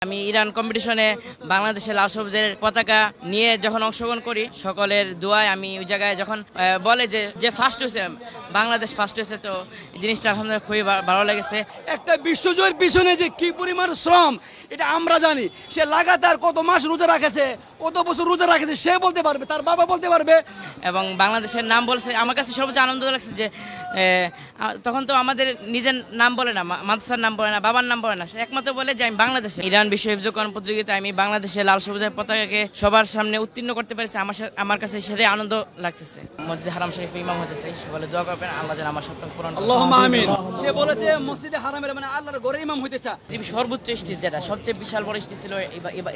আমি ইরান কম্পিটিশনে বাংলাদেশের লাল সবুজের পতাকা নিয়ে যখন অংশগ্রহণ করি, সকলের দোয়ায় আমি ওই জায়গায় যখন বলে যে ফার্স্ট হয়েছে, বাংলাদেশ ফার্স্ট হয়েছে, তো এই জিনিসটা আলহামদুলিল্লাহ খুবই ভালো লেগেছে। একটা বিশ্বজয়ের পিছনে যে কি পরিমাণ শ্রম এটা আমরা জানি। সে লাগাতার কত মাস রোজা রাখেছে, কত বছর রোজা রাখেছে সে বলতে পারবে, তার বাবা বলতে পারবে। এবং বাংলাদেশের নাম বলছে, আমার কাছে সবচেয়ে আনন্দ লাগছে যে তখন তো আমাদের নিজের নাম বলে না, মাদ্রাসার নাম বলে না, বাবার নাম বলে না, একমাত্র বলে যে আমি বাংলাদেশে। ইরান বিশ্ব হিফজুকরণ প্রতিযোগিতায় আমি বাংলাদেশের লাল সবুজের পতাকাকে সবার সামনে উত্তীর্ণ করতে পেরেছি, আমার কাছে সেটাই আনন্দ লাগতেছে। মসজিদে হারাম শরীফে ইমাম হতেছে, সকলে দোয়া করবেন আল্লাহ যেন আমার স্বপ্ন পূরণ করে। আল্লাহুম্মা আমিন। সে বলেছে মসজিদে হারামের মানে আল্লাহর ঘরে ইমাম হইতে চায়। সর্বোচ্চ স্টেজ, যেটা সবচেয়ে বিশাল বড় স্টেজ ছিল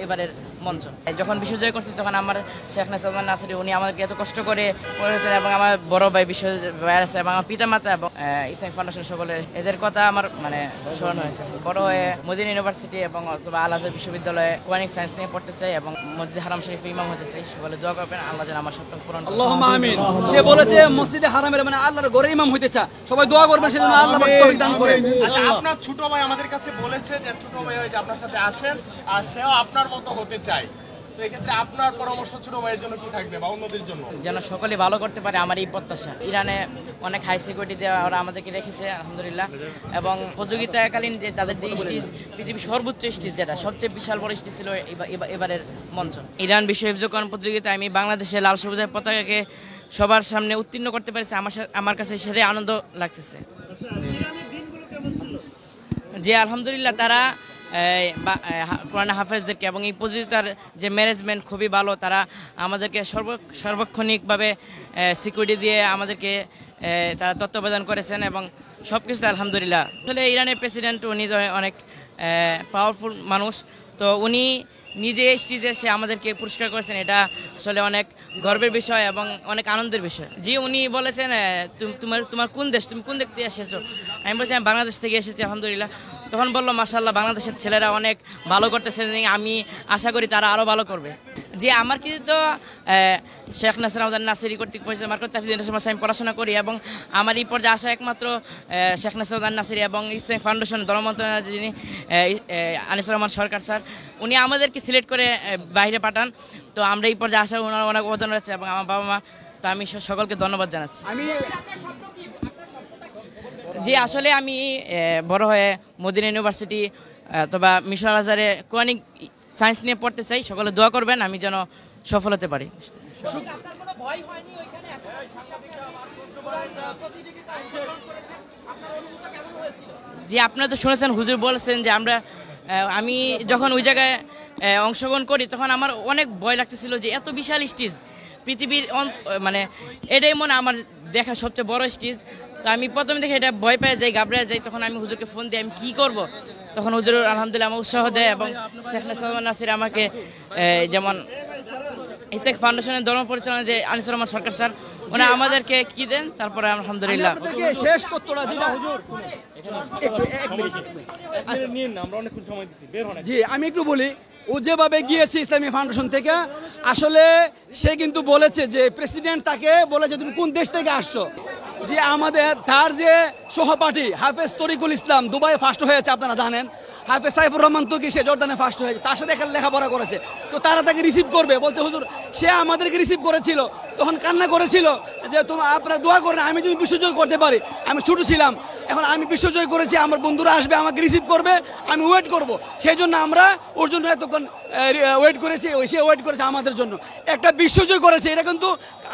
এবারের মঞ্চ। যখন বিশ্বজয় করছি তখন আমার শেখ নাসির উনি আমাদেরকে এত কষ্ট করে পড়েছেন, এবং আমার বড় ভাই বিশ্ব ভাই আছে এবং আমার পিতামাতা এবং ইসলামিক ফাউন্ডেশন সকলের, এদের কথা আমার মানে স্মরণ হয়েছে। বড় হয়ে মদিনা ইউনিভার্সিটি এবং অথবা আল আজহার বিশ্ববিদ্যালয়ে কোরআনিক সায়েন্স নিয়ে পড়তে চাই এবং মসজিদে হারাম শরীফে ইমাম হতে চাই, সকলে দোয়া করবেন আল্লাহ যেন আমার স্বপ্ন পূরণ করে। আল্লাহুম্মা আমিন। সে বলেছে মসজিদে হারামের মানে আল্লাহর ঘরে ইমাম হইতে চায়, সবাই দোয়া করবেন সেজন্য আল্লাহ তৌফিক দান করেন। আচ্ছা, আপনার ছোট ভাই আমাদের কাছে বলেছে যে ছোট ভাই যে আপনার সাথে আছেন আর সেও আপনার মতো হতে চায়, তো এক্ষেত্রে আপনার পরামর্শ ছোট ভাইয়ের জন্য কি থাকবে বা অন্যদের জন্য? যেন সকলে ভালো করতে পারে, আমার এই প্রত্যাশা। ইরানে অনেক হাই সিকিউরিটি দেওয়া ওরা আমাদেরকে রেখেছে আলহামদুলিল্লাহ, এবং প্রতিযোগিতাকালীন যে তাদের যে স্টেজ, পৃথিবীর সর্বোচ্চ স্টেজ, যেটা সবচেয়ে বিশাল বড় স্টেজ ছিল এবারের মঞ্চ। ইরান বিশ্ব হিফজুকরণ প্রতিযোগিতায় আমি বাংলাদেশের লাল সবুজের পতাকাকে সবার সামনে উত্তীর্ণ করতে পেরেছি, আমার কাছে সেটাই আনন্দ লাগতেছে। যে আলহামদুলিল্লাহ তারা কোরআন হাফেজদেরকে এবং এই প্রতিযোগিতার যে ম্যানেজমেন্ট খুবই ভালো, তারা আমাদেরকে সার্বক্ষণিকভাবে সিকিউরিটি দিয়ে আমাদেরকে তারা তত্ত্বাবধান করেছেন এবং সব কিছু আলহামদুলিল্লাহ। আসলে ইরানের প্রেসিডেন্ট উনি অনেক পাওয়ারফুল মানুষ, তো উনি নিজে স্টেজে এসে আমাদেরকে পুরস্কার করেছেন, এটা আসলে অনেক গর্বের বিষয় এবং অনেক আনন্দের বিষয়। জি, উনি বলেছেন তোমার কোন দেশ, তুমি কোন দেশ থেকে এসেছো? আমি বলছি আমি বাংলাদেশ থেকে এসেছি আলহামদুলিল্লাহ। তখন বললো মাশাআল্লাহ বাংলাদেশের ছেলেরা অনেক ভালো করতেছে, আমি আশা করি তারা আরও ভালো করবে। যে আমার কিছু তো শেখ নাসির কর্তৃক পরিচালিত মার্কেট তাফসীর ইন্টারন্যাশনাল আমি পড়াশোনা করি, এবং আমার এই পর্যায়ে আসা একমাত্র শেখ নাসির এবং ইসলামিক ফাউন্ডেশন ধর্মমন্ত্রণালয়ের যিনি আনিসুর রহমান সরকার স্যার, উনি আমাদেরকে সিলেক্ট করে বাইরে পাঠান, তো আমরা এই পর্যায়ে আসা ওনার অনেক অবদান রয়েছে এবং আমার বাবা মা, তো আমি সকলকে ধন্যবাদ জানাচ্ছি। জি, আসলে আমি বড় হয়ে মদিনা ইউনিভার্সিটি অথবা মিশর আল আজহারে কোরআনিক সায়েন্স নিয়ে পড়তে চাই, সকলে দোয়া করবেন আমি যেন সফল হতে পারি। জি, আপনারা তো শুনেছেন হুজুর বলেছেন যে আমি যখন ওই জায়গায় অংশগ্রহণ করি তখন আমার অনেক ভয় লাগতেছিল যে এত বিশাল স্টেজ, পৃথিবীর মানে এটাই মনে আমার দেখা সবচেয়ে বড় স্টেজ। তো আমি প্রথমে দেখে এটা ভয় পেয়ে যাই, ঘাবড়ে যাই, তখন আমি হুজুরকে ফোন দিই আমি কী করব। তখন হুজুর আলহামদুলিল্লাহ আমাকে উৎসাহ দেয় এবং শেখ নাসির আমাকে যেমন ইসলামিক ফাউন্ডেশনের ধর্ম পরিচালনা যে আনিসুর রহমান সরকার স্যার, ওনা আমাদেরকে কি দেন, তারপরে আলহামদুলিল্লাহ। শেষ তথ্যটা যেটা জি আমি একটু বলি, ও যেভাবে গিয়েছে ইসলামিক ফাউন্ডেশন থেকে, আসলে সে কিন্তু বলেছে যে প্রেসিডেন্ট তাকে বলেছে তুমি কোন দেশ থেকে আসছো। যে আমাদের তার যে সহপাঠী হাফেজ তরিকুল ইসলাম দুবাই ফার্স্ট হয়েছে আপনারা জানেন, হাফেজ সাইফুর রহমান তুকি সে জর্দানে ফার্স্ট হয়েছে, তার সাথে লেখাপড়া করেছে, তো তারা তাকে রিসিভ করবে বলছে হুজুর সে আমাদেরকে রিসিভ করেছিল, তখন কান্না করেছিল যে আপনারা দোয়া করেন আমি যদি বিশ্বজয় করতে পারি, আমি ছোট ছিলাম এখন আমি বিশ্বজয় করেছি, আমার বন্ধুরা আসবে আমাকে রিসিভ করবে, আমি ওয়েট করব, সেই জন্য আমরা ওর জন্য এতক্ষণ ওয়েট করেছি, সে ওয়েট করেছে আমাদের জন্য, একটা বিশ্বজয় করেছে। এটা কিন্তু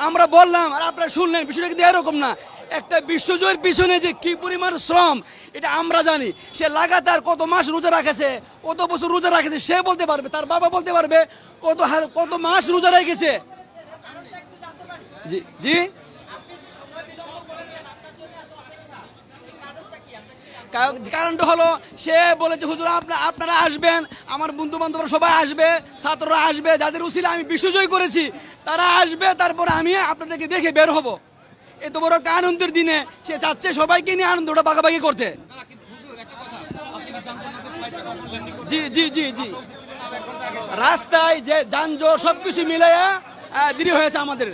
আমরা বললাম আর আপনারা শুনলেন, বিষয়টা কিন্তু এরকম না, একটা বিশ্বজয়ের পিছনে যে কি পরিমাণ শ্রম এটা আমরা জানি। সে লাগাতার কত মাস রোজা রাখেছে, কত বছর রোজা রাখেছে সে বলতে পারবে, তার বাবা বলতে পারবে কত মাস রোজা রেখেছে। জি জি কারণটা হলো সে বলেছে হুজুর আপনারা আসবেন, আমার বন্ধু বান্ধবরা সবাই আসবে, ছাত্ররা আসবে, যাদের উসিলে আমি বিশ্বজয় করেছি তারা আসবে, তারপরে আমি আপনাদেরকে দেখে বের হব। এত বড় একটা আনন্দের দিনে সে চাচ্ছে সবাইকে নিয়ে আনন্দটা ভাগাভাগি করতে। জি জি জি জি রাস্তায় যে যানজট সবকিছু মিলাইয়া দেরি হয়েছে আমাদের।